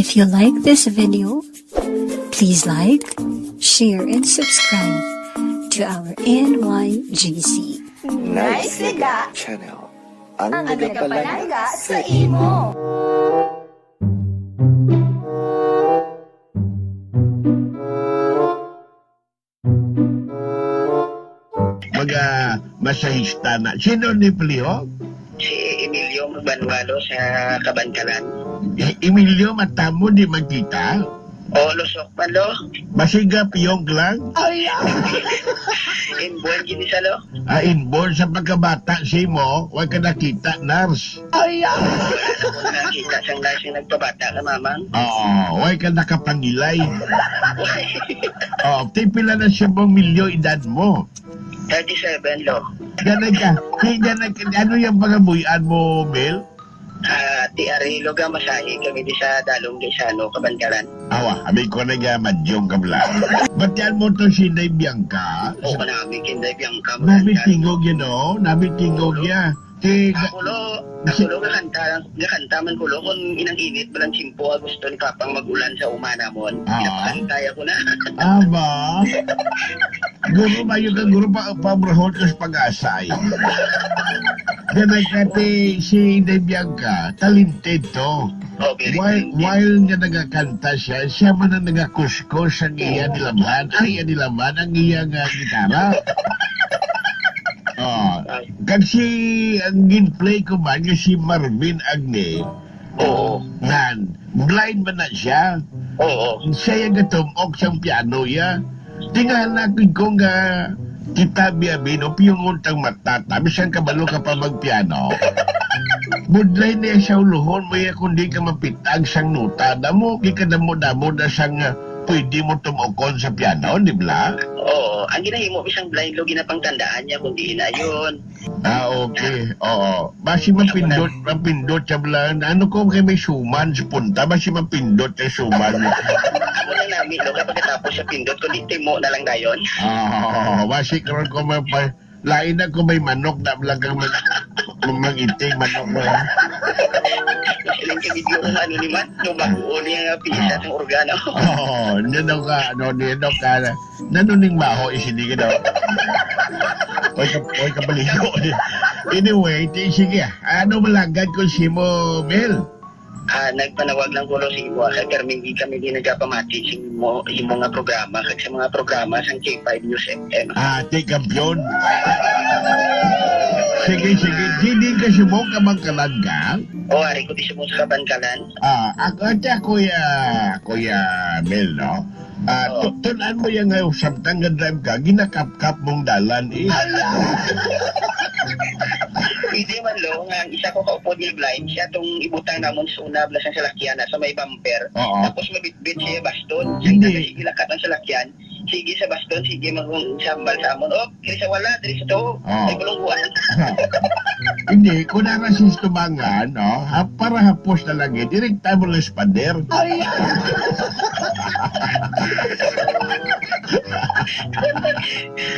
If you like this video, please like, share, and subscribe to our NYGC. Nice Liga Channel. Ang ang nagapalaga nagapalaga sa imo. Masahista na. Sino ni Plio? Si Emilio Magbanwalo sa Kabankalan. Emilio, mata mo di magkita? O, lusok pa, lo. Basiga piyong lang? Inbuan gini sa lo. Inborn sa pagkabata si mo, huwag ka nakita, nurse. Kung nakita siyang lasing nagpabata ka, mamang. Oo, huwag ka nakapangilay. Tipila na siya mong milyo edad mo. 37, lo. Ganun ka. Ano yung pangabuyan mo, Mel? Ti Arilo ga masahi kami di sa Dalong Gaisano, Kabankalan. Awa, amin ko na nga madyong kabla. Ba't yan mo to si Nay Bianca? O, namin kinday biyang Namin tingog yan, no? Namin tingog yan. Nakulo kakanta man kulo kung inang init balang simpo gusto ni Kapang magulan sa umana mo. Pinapakantaya ko na. Aba? Guru ba yung guru pa pabrahol ka sa pag-asay? Ganay kati si Nay Bianca, talented to. While nga nagakanta siya man ang nagakuskos ang iya nilaman, ang iya nga gitara. Kasi ang ginplay ko man yung si Marvin Agne. Oo. Nan, blind man na siya. Oo. Siya yung gatumok siyang piano ya. Tingnan natin ko nga kita biyabin o piyong untang mata. Tabi siyang kabalo ka pa magpiano. Budlay na siya uluhon mo ya kundi ka mapitag siyang nuta. Damo, kikadamo na siyang pwede mo tumukon sa piano, di ba? Oo. Ang ginahimo isang blind lo ginapangtandaan niya kundi na yun. Okay. Oo. Basi mapindot siya blan. Ano ko kay may suman sa punta? Basi mapindot sa suman. Ako na namin lo kapag tapos sa pindot ko dito mo na lang dayon. Basi karon ko lain na ko may manok na blang kang mag-iting manok mo. Siling ka video kung ano ni man, nung bago niya pisa ng organo. Nino ka, nanuning baho isinig daw. Oy kabaligo. Anyway, sige, ano malagad ko si mo, Mel? Nagpanawag lang ko si Iwa kay Carmen di kami di nagapamati sa imo nga programa kag sa mga programa sa K5 News FM. Kampiyon. Sige, hindi ka sumok ka magkalangga? Ari ko di sumok sa Kabankalan. Kuya Mel, no? Tunan mo yung samtang drive ka, ginakap-kap mong dalan eh. Hindi man lo, nga isa ko kaupo di blind, siya itong ibutang namon sa una, blas ang salakyan sa may bumper. Tapos mabitbit siya baston. Hindi. Sige lakat ang salakyan. Sige sa baston, sige mag-sambal sa amon. Kaya sa wala, diri sa to. Ay bulungguan. Hindi, kung narasis tumangan, para hapos na lang direkta mo lang sa pader.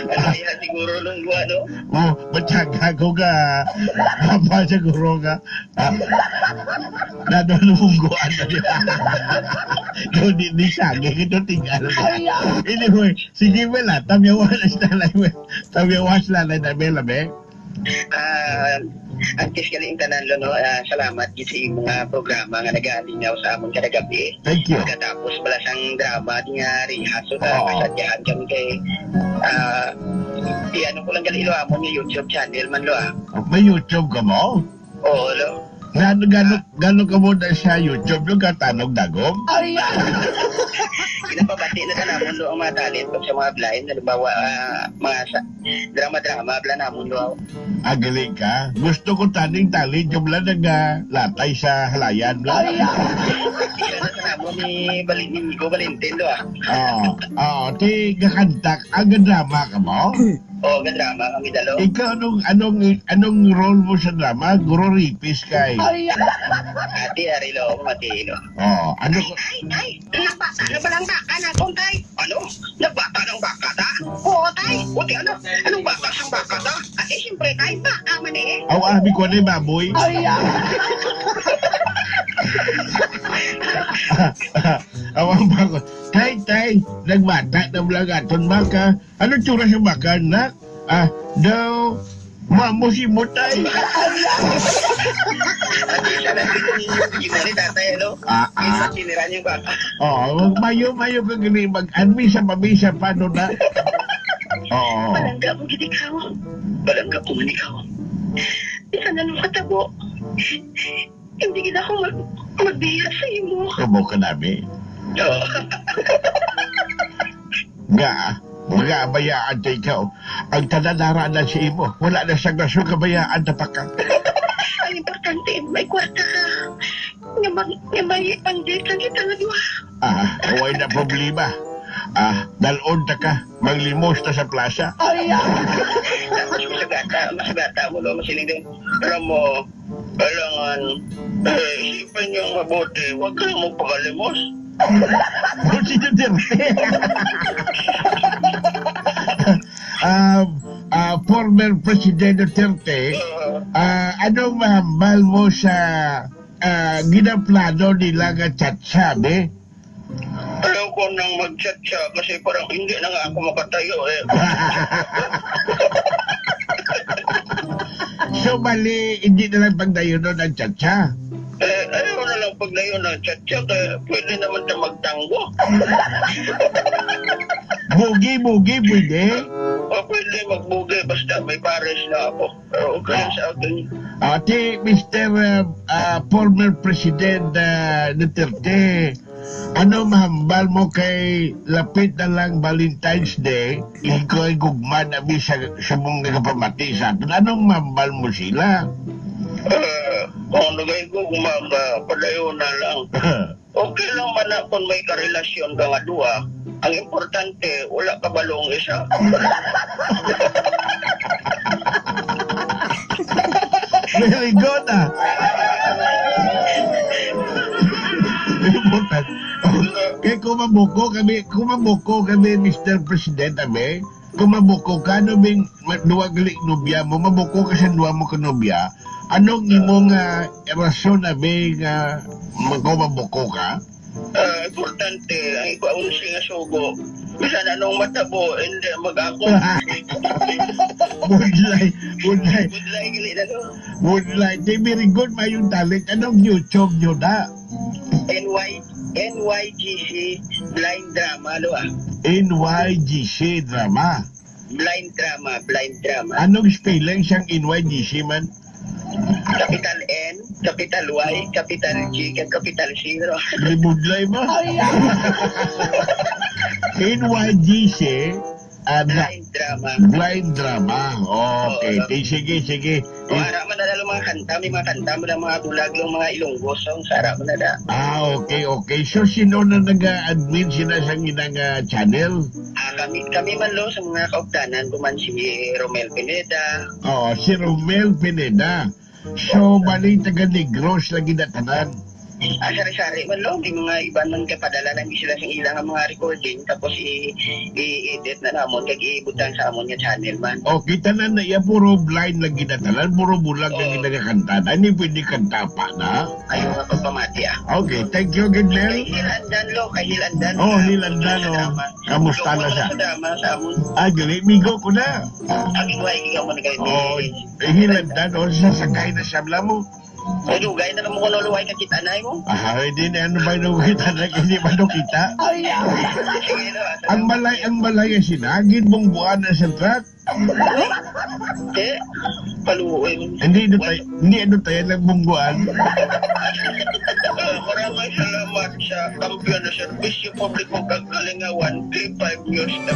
Kaya siguro lungguan, no? Matyaga ko ka. Papa siguro ka. Nanulungguan na niya. Doon di sagi, ito tinggal. Anyway, sige wala, tamyawas na lang na Melabe. Antes ka rin tanan lo, no? Salamat sa mga programa nga nag-aalingaw sa amon kada gabi. Thank you. Pagkatapos balasang drama di nga rihaso na kasadyahan kami kay ano ko lang gali lo amon yung YouTube channel man lo May YouTube ka mo? Oo lo. Gano'n ka muna sa YouTube yung katanog dagom? Pinapabati na sa namon lo ang mga talent sa mga blind, halimbawa mga drama-drama, bla namon lo. Galing ka? Gusto ko taning talent yung bla naglatay sa halayan. Ila na sa namon ni Nico Valentin lo gakantak, ang drama ka mo? Oo, drama kami dalo. Ikaw, anong role mo sa drama? Guro ripis kay. Ate, ari lo, mati lo. Ano ko? Ay, nagbata na palang baka na kung tay. Ano? Nagbata ng baka ta? Oo, tay. Buti ano? Anong baka sang baka ta? Siyempre tay, baka man eh. Abi ko na yung baboy. Awang ba ko? Tay, nagbata na blagaton ba ka? Anong tsura sa baka, nak? Daw, mamusimot tay. Siya na yung ni tatay, ano? Isa sinira niyo yung baka. Mayo ka gini, mag-anmisa pa no na. Oo. Balangga mo gid ikaw. Balangga ko man ikaw. Isa na nung katabo. Hindi gid ako magbihira sa imo. Kamo ka namin. Oo. Nga bayaan tayo ikaw. Ang tanadara na si imo. Wala na siyang naso kabayaan na pa ka. Ang importante, may kwarta ka. Nga may panggit lang kita nga duha. Huwag na problema. Dalon ta ka. Maglimos ta sa plaza. Mas gata mo, no? Masiling din. Alam mo, kailangan, isipan niyong mabuti. Huwag ka lang magpakalimos. Former President Duterte, anong mahambal mo sa ginaplano nila nga chat-sabi? Ayaw ko nang mag-chat siya kasi parang hindi na nga ako makatayo eh. So mali, hindi na lang pagdayo doon ang chat-sa. Ayaw na lang pagdayo ng chat siya kaya pwede naman siya magtanggo. Bugi, pwede? O pwede magbugi basta may pares na ako. Pero okay sa akin. Ate, Mr. Former President Duterte, ano mahambal mo kay lapit na lang Valentine's Day, ikaw ay gugma na sa mong nagapamati sa atin. Anong mahambal mo sila? Kung nagay ko padayo na lang. Okay lang man na kung may karelasyon ka nga duha. Ang importante, wala ka balong isa. Very good, Kaya kumabuko kami, Mr. President, kumabuko ka, ano bing duwa galik nobya mo, mabuko ka sa duwa mo ka nobya, anong imong rason nga kumabuko ka? Importante, ang ikaunsi nga sugo. Bisa na nung matabo, hindi mag-ako. Budlay. Budlay, gali na no? Budlay. Very good, mayong talent. Anong YouTube nyo na? NYGC Blind Drama, ano NYGC Drama. Blind Drama. Anong spelling siyang NYGC man? Capital N, capital Y, capital G, and capital C. Budlay mo? NYGC Blind Drama. Okay. Sige. Ara man na lang mga kanta, may mga kanta mo na mga bulag yung mga Ilonggo song, sara mo na da. Okay. So, sino na nag-admin sila sa ginang channel? Kami man lo sa mga kaugtanan, kuman si Romel Pineda. Si Romel Pineda. So, bali taga-Negros lagi na tanan. Sari-sari man lo, may mga iba man kapadala lang sila sa ilang mga recording, tapos i-edit na namon, kag i-ibutan sa amon nga channel man. Kita na iya, puro blind lagi na tanan, puro bulag lagi na kakanta. Hindi pwede kanta pa na. Ayaw nga pagpamati Okay, thank you, Gidnel. Kay Hilandan. Hilandan. Kamusta na siya? Sa amon. Gali, migo ko na. Ang iway, ikaw mo na kayo. Hilandan, sasagay na siya mo. Lugay na naman ko nuluway ka kita na mo. Hindi na ano ba nung kita na hindi ba nung kita? Ang malay sinagin mong buwan na sa truck. Paluoy. Hindi ano tayo lang mong buwan. Maraming salamat sa kampiyon na serbisyo publiko kagalingawan 35 years na.